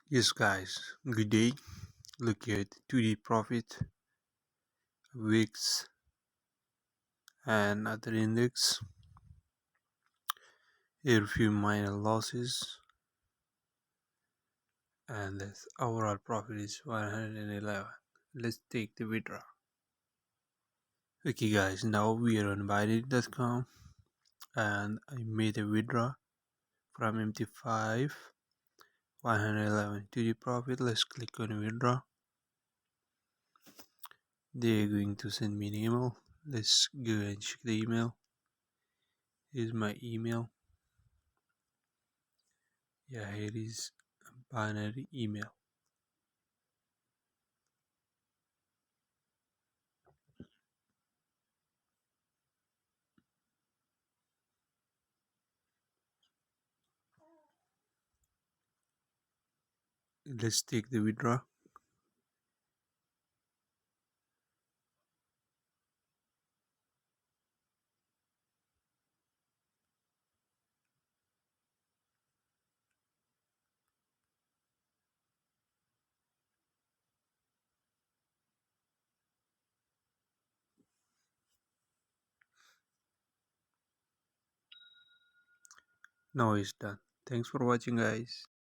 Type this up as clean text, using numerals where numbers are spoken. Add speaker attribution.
Speaker 1: Yes, guys, good day. Look at today profit, VIX, and other index. Here a few minor losses, and the overall profit is 111. Let's take the withdraw. Okay, guys, now we are on Bybit.com, and I made a withdraw from MT5 111 to the profit. Let's click on withdraw. They're going to send me an email. Let's go and check the email. Here's my email. Yeah, here is a binary email. Let's take the withdraw. Now it's done. Thanks for watching, guys.